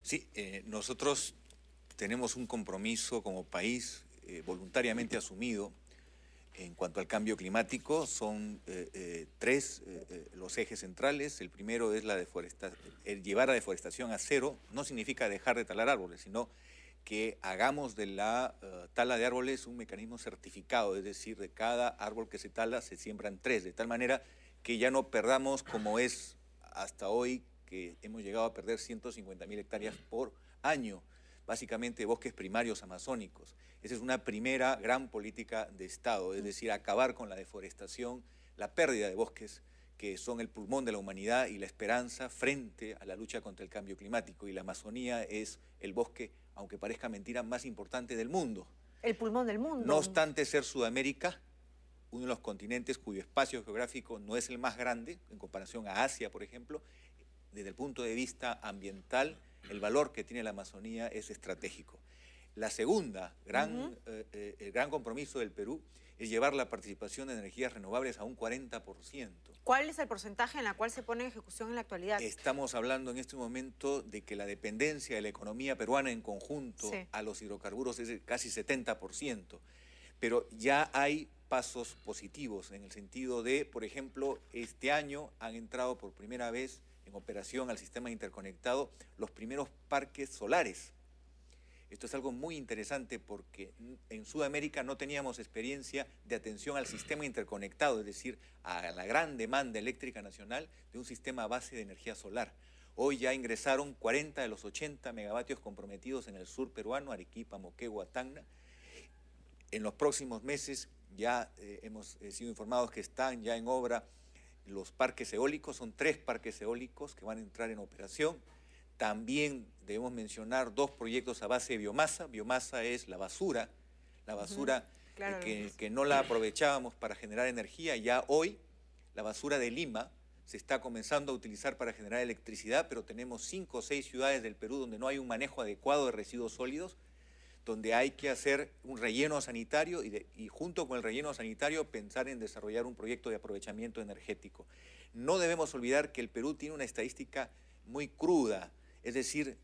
Sí, nosotros tenemos un compromiso como país voluntariamente asumido en cuanto al cambio climático. Son tres los ejes centrales. El primero es la deforestación. Llevar la deforestación a cero no significa dejar de talar árboles, sino que hagamos de la tala de árboles un mecanismo certificado, es decir, de cada árbol que se tala se siembran tres, de tal manera que ya no perdamos como es hasta hoy, que hemos llegado a perder 150.000 hectáreas por año, básicamente bosques primarios amazónicos. Esa es una primera gran política de Estado, es decir, acabar con la deforestación, la pérdida de bosques que son el pulmón de la humanidad y la esperanza frente a la lucha contra el cambio climático. Y la Amazonía es el bosque, aunque parezca mentira, más importante del mundo. El pulmón del mundo. No obstante ser Sudamérica, uno de los continentes cuyo espacio geográfico no es el más grande, en comparación a Asia, por ejemplo, desde el punto de vista ambiental, el valor que tiene la Amazonía es estratégico. La segunda, el gran compromiso del Perú es llevar la participación de energías renovables a un 40%. ¿Cuál es el porcentaje en el cual se pone en ejecución en la actualidad? Estamos hablando en este momento de que la dependencia de la economía peruana en conjunto a los hidrocarburos es de casi 70%, pero ya hay pasos positivos en el sentido de, por ejemplo, este año han entrado por primera vez en operación al sistema interconectado los primeros parques solares. Esto es algo muy interesante porque en Sudamérica no teníamos experiencia de atención al sistema interconectado, es decir, a la gran demanda eléctrica nacional de un sistema a base de energía solar. Hoy ya ingresaron 40 de los 80 megavatios comprometidos en el sur peruano, Arequipa, Moquegua, Tacna. En los próximos meses ya hemos sido informados que están ya en obra los parques eólicos, son 3 parques eólicos que van a entrar en operación. También debemos mencionar 2 proyectos a base de biomasa. Biomasa es la basura claro, que no la aprovechábamos para generar energía. Ya hoy la basura de Lima se está comenzando a utilizar para generar electricidad, pero tenemos 5 o 6 ciudades del Perú donde no hay un manejo adecuado de residuos sólidos, donde hay que hacer un relleno sanitario y junto con el relleno sanitario pensar en desarrollar un proyecto de aprovechamiento energético. No debemos olvidar que el Perú tiene una estadística muy cruda, es decir,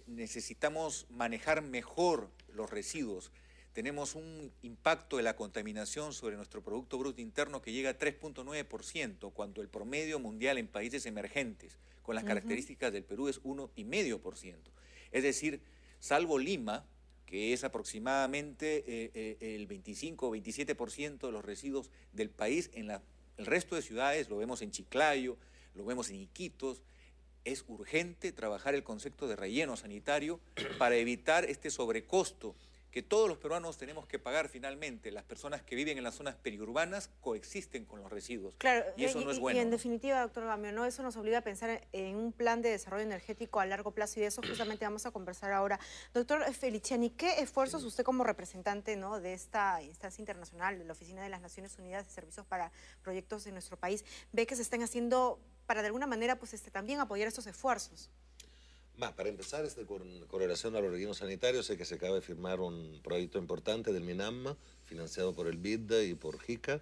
necesitamos manejar mejor los residuos. Tenemos un impacto de la contaminación sobre nuestro Producto Bruto Interno que llega a 3.9%, cuando el promedio mundial en países emergentes, con las características del Perú, es 1,5%. Es decir, salvo Lima, que es aproximadamente el 25 o 27% de los residuos del país, el resto de ciudades, lo vemos en Chiclayo, lo vemos en Iquitos. Es urgente trabajar el concepto de relleno sanitario para evitar este sobrecosto que todos los peruanos tenemos que pagar finalmente. Las personas que viven en las zonas periurbanas coexisten con los residuos. Claro, y eso no es bueno. Y en definitiva, doctor Gamio, ¿no? Eso nos obliga a pensar en un plan de desarrollo energético a largo plazo y de eso justamente vamos a conversar ahora. Doctor Feliciani, ¿qué esfuerzos usted como representante, ¿no?, de esta instancia internacional, de la Oficina de las Naciones Unidas de Servicios para Proyectos de nuestro país, ve que se están haciendo para de alguna manera pues también apoyar estos esfuerzos? Para empezar, con relación a los rellenos sanitarios, sé que se acaba de firmar un proyecto importante del MINAMA, financiado por el BID y por JICA,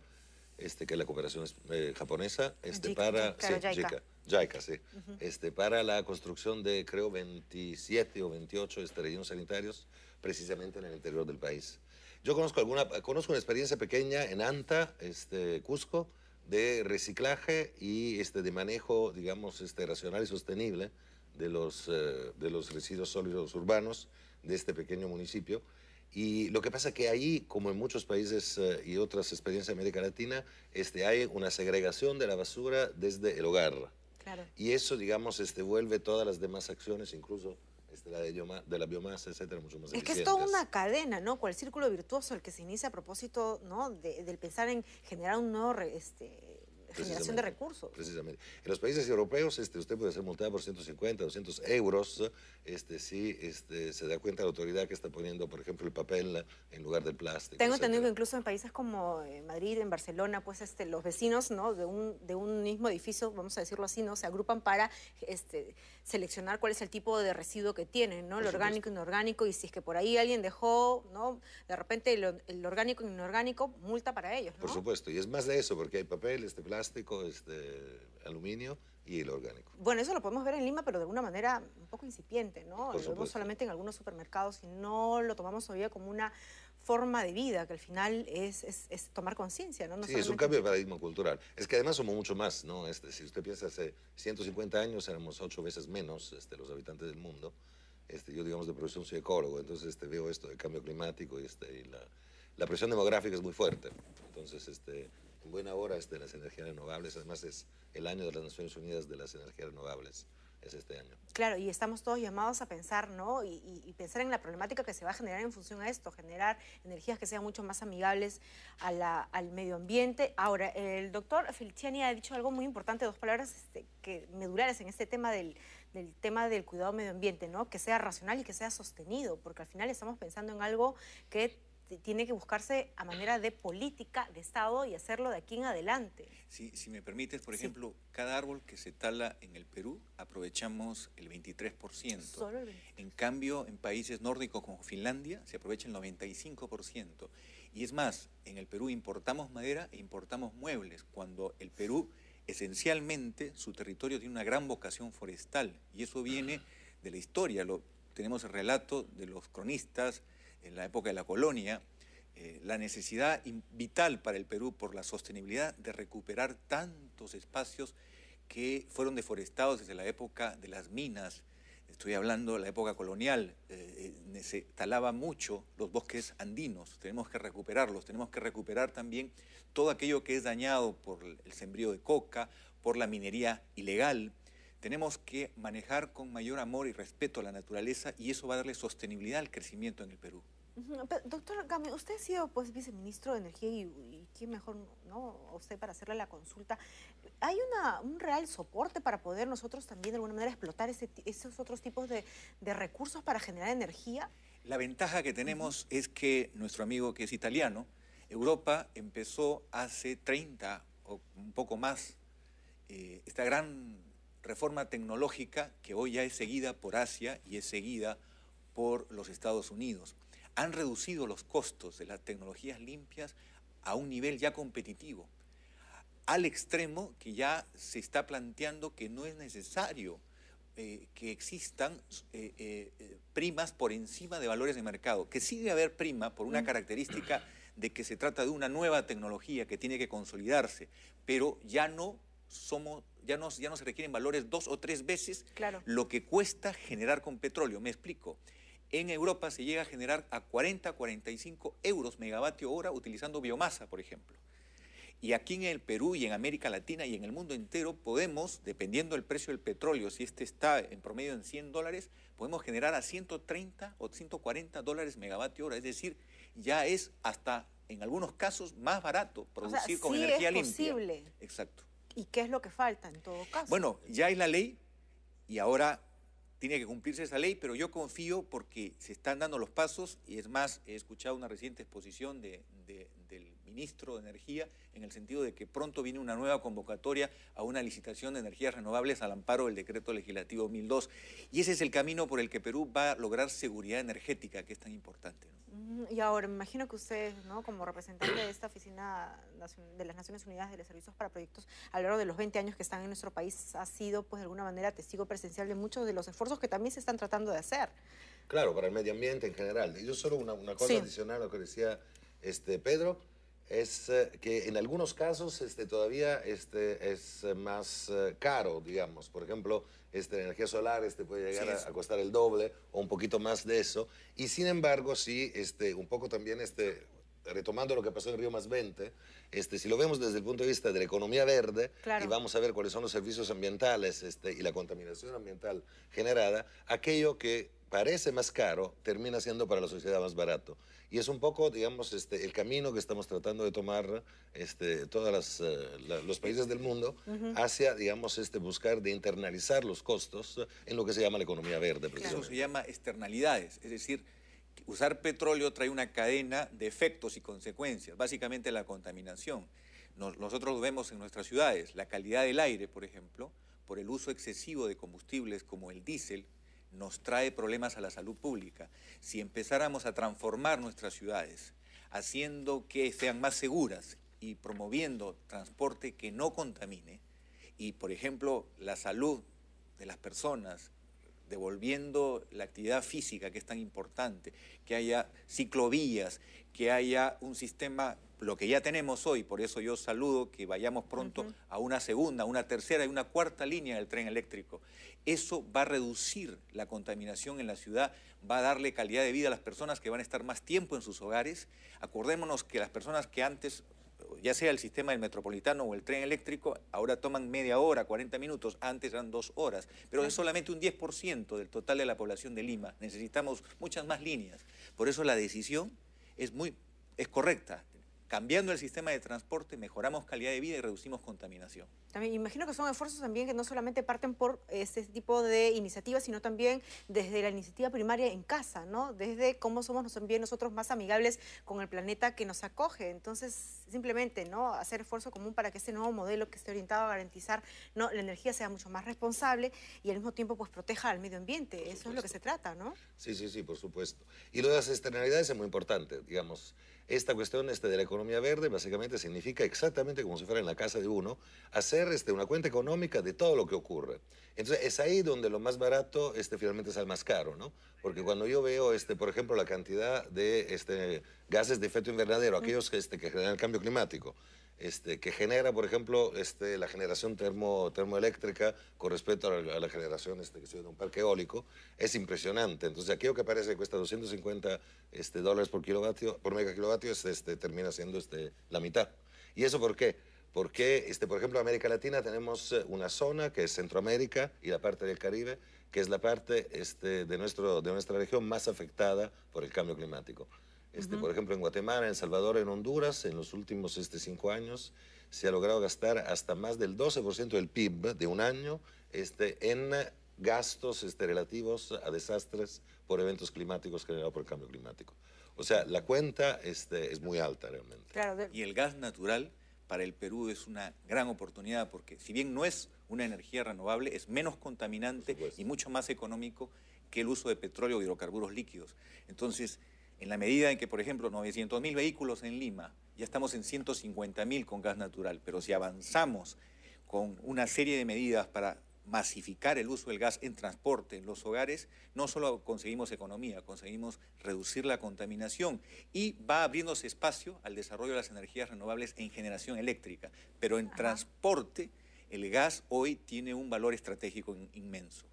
que es la cooperación japonesa, JICA, sí. Para la construcción de, creo, 27 o 28 rellenos sanitarios, precisamente en el interior del país. Yo conozco una experiencia pequeña en Anta, Cusco, de reciclaje y de manejo, digamos, racional y sostenible de los residuos sólidos urbanos de este pequeño municipio. Y lo que pasa es que ahí, como en muchos países y otras experiencias de América Latina, hay una segregación de la basura desde el hogar. Claro. Y eso, digamos, vuelve todas las demás acciones, incluso de la biomasa, etcétera, mucho más eficientes. Es que es toda una cadena, ¿no? Cual círculo virtuoso el que se inicia a propósito, ¿no?, del pensar en generar un nuevo generación de recursos. Precisamente. En los países europeos, usted puede ser multado por 150, 200 euros, si se da cuenta la autoridad que está poniendo, por ejemplo, el papel en lugar del plástico. Tengo entendido que incluso en países como Madrid, en Barcelona, pues los vecinos, ¿no?, de un mismo edificio, vamos a decirlo así, ¿no?, se agrupan para seleccionar cuál es el tipo de residuo que tienen, ¿no?, el orgánico y inorgánico, y si es que por ahí alguien dejó, ¿no?, de repente el orgánico y inorgánico, multa para ellos, ¿no? Por supuesto, y es más de eso, porque hay papel, plástico, aluminio, y el orgánico. Bueno, eso lo podemos ver en Lima, pero de alguna manera un poco incipiente, ¿no? Por Lo vemos solamente en algunos supermercados y no lo tomamos todavía como una forma de vida, que al final es tomar conciencia, ¿no? Sí, es un cambio de paradigma cultural. Es que además somos mucho más, ¿no? Si usted piensa, hace 150 años éramos 8 veces menos los habitantes del mundo. Yo, digamos, de profesión soy ecólogo, entonces veo esto del cambio climático y la presión demográfica es muy fuerte. Entonces, en buena hora las energías renovables, además es el año de las Naciones Unidas de las energías renovables, es este año. Claro, y estamos todos llamados a pensar, ¿no? Y pensar en la problemática que se va a generar en función a esto, generar energías que sean mucho más amigables al medio ambiente. Ahora, el doctor Feliciani ha dicho algo muy importante, dos palabras que medulares en este tema del tema del cuidado medio ambiente, ¿no? Que sea racional y que sea sostenido, porque al final estamos pensando en algo que tiene que buscarse a manera de política de Estado y hacerlo de aquí en adelante. Si me permites, por ejemplo, cada árbol que se tala en el Perú aprovechamos el 23%. Solo el 23%. En cambio, en países nórdicos como Finlandia se aprovecha el 95%. Y es más, en el Perú importamos madera e importamos muebles, cuando el Perú esencialmente su territorio tiene una gran vocación forestal y eso viene de la historia. Tenemos el relato de los cronistas en la época de la colonia, la necesidad vital para el Perú por la sostenibilidad de recuperar tantos espacios que fueron deforestados desde la época de las minas. Estoy hablando de la época colonial, se talaba mucho los bosques andinos, tenemos que recuperarlos, tenemos que recuperar también todo aquello que es dañado por el sembrío de coca, por la minería ilegal. Tenemos que manejar con mayor amor y respeto a la naturaleza y eso va a darle sostenibilidad al crecimiento en el Perú. Pero, doctor Game, usted ha sido pues viceministro de Energía y quién mejor, ¿no? Usted para hacerle la consulta. ¿Hay un real soporte para poder nosotros también de alguna manera explotar esos otros tipos de recursos para generar energía? La ventaja que tenemos es que nuestro amigo que es italiano, Europa empezó hace 30 o un poco más esta gran reforma tecnológica que hoy ya es seguida por Asia y es seguida por los Estados Unidos. Han reducido los costos de las tecnologías limpias a un nivel ya competitivo, al extremo que ya se está planteando que no es necesario que existan primas por encima de valores de mercado, que sí debe haber prima por una característica de que se trata de una nueva tecnología que tiene que consolidarse, pero ya no se requieren valores 2 o 3 veces lo que cuesta generar con petróleo. Me explico. En Europa se llega a generar a 40, 45 euros megavatio hora utilizando biomasa, por ejemplo. Y aquí en el Perú y en América Latina y en el mundo entero podemos, dependiendo del precio del petróleo, si está en promedio en $100, podemos generar a 130 o 140 dólares megavatio hora. Es decir, ya es hasta, en algunos casos, más barato producir con energía limpia. Sí es posible. Exacto. ¿Y qué es lo que falta en todo caso? Bueno, ya hay la ley y ahora tiene que cumplirse esa ley, pero yo confío porque se están dando los pasos y es más, he escuchado una reciente exposición del ministro de Energía en el sentido de que pronto viene una nueva convocatoria a una licitación de energías renovables al amparo del decreto legislativo 1002 y ese es el camino por el que Perú va a lograr seguridad energética que es tan importante, ¿no? Y ahora, me imagino que usted, ¿no? Como representante de esta Oficina de las Naciones Unidas de los Servicios para Proyectos, a lo largo de los 20 años que están en nuestro país, ha sido, pues, de alguna manera testigo presencial de muchos de los esfuerzos que también se están tratando de hacer. Claro, para el medio ambiente en general. Y yo solo una cosa adicional a lo que decía Pedro, es que en algunos casos todavía es más caro, digamos. Por ejemplo, la energía solar puede llegar a costar el doble o un poquito más de eso. Y sin embargo, sí, un poco también, retomando lo que pasó en Río +20, si lo vemos desde el punto de vista de la economía verde, y vamos a ver cuáles son los servicios ambientales y la contaminación ambiental generada, aquello que parece más caro termina siendo para la sociedad más barato. Y es un poco, digamos, el camino que estamos tratando de tomar todos los países del mundo hacia, digamos, buscar de internalizar los costos en lo que se llama la economía verde. Eso se llama externalidades, es decir, usar petróleo trae una cadena de efectos y consecuencias, básicamente la contaminación. Nosotros lo vemos en nuestras ciudades, la calidad del aire, por ejemplo, por el uso excesivo de combustibles como el diésel, nos trae problemas a la salud pública. Si empezáramos a transformar nuestras ciudades, haciendo que sean más seguras y promoviendo transporte que no contamine, y, por ejemplo, la salud de las personas, devolviendo la actividad física que es tan importante, que haya ciclovías, que haya un sistema, lo que ya tenemos hoy, por eso yo saludo que vayamos pronto a una segunda, una tercera y una cuarta línea del tren eléctrico. Eso va a reducir la contaminación en la ciudad, va a darle calidad de vida a las personas que van a estar más tiempo en sus hogares. Acordémonos que las personas que antes, ya sea el sistema del metropolitano o el tren eléctrico, ahora toman media hora, 40 minutos, antes eran 2 horas, pero es solamente un 10% del total de la población de Lima. Necesitamos muchas más líneas. Por eso la decisión es correcta. Cambiando el sistema de transporte, mejoramos calidad de vida y reducimos contaminación. También imagino que son esfuerzos también que no solamente parten por este tipo de iniciativas, sino también desde la iniciativa primaria en casa, ¿no? Desde cómo somos también nosotros más amigables con el planeta que nos acoge. Entonces, simplemente, ¿no?, hacer esfuerzo común para que este nuevo modelo que esté orientado a garantizar, ¿no?, la energía sea mucho más responsable y al mismo tiempo pues proteja al medio ambiente. Eso es lo que se trata, ¿no? Sí, sí, sí, por supuesto. Y lo de las externalidades es muy importante, digamos. Esta cuestión de la economía verde básicamente significa exactamente como si fuera en la casa de uno, hacer una cuenta económica de todo lo que ocurre. Entonces es ahí donde lo más barato finalmente sale más caro, ¿no? Porque cuando yo veo, por ejemplo, la cantidad de gases de efecto invernadero, aquellos que generan el cambio climático, que genera, por ejemplo, la generación termoeléctrica con respecto a la generación de un parque eólico, es impresionante. Entonces, aquello que parece que cuesta $250 dólares por megakilovatio, termina siendo la mitad. ¿Y eso por qué? Porque, por ejemplo, en América Latina tenemos una zona que es Centroamérica y la parte del Caribe, que es la parte de nuestra región más afectada por el cambio climático. Por ejemplo, en Guatemala, en El Salvador, en Honduras, en los últimos 5 años, se ha logrado gastar hasta más del 12% del PIB de un año en gastos relativos a desastres por eventos climáticos generados por el cambio climático. O sea, la cuenta es muy alta realmente. Claro, y el gas natural para el Perú es una gran oportunidad porque si bien no es una energía renovable, es menos contaminante y mucho más económico que el uso de petróleo o hidrocarburos líquidos. Entonces, en la medida en que, por ejemplo, 900.000 vehículos en Lima, ya estamos en 150.000 con gas natural, pero si avanzamos con una serie de medidas para masificar el uso del gas en transporte, en los hogares, no solo conseguimos economía, conseguimos reducir la contaminación y va abriéndose espacio al desarrollo de las energías renovables en generación eléctrica. Pero en transporte, el gas hoy tiene un valor estratégico inmenso.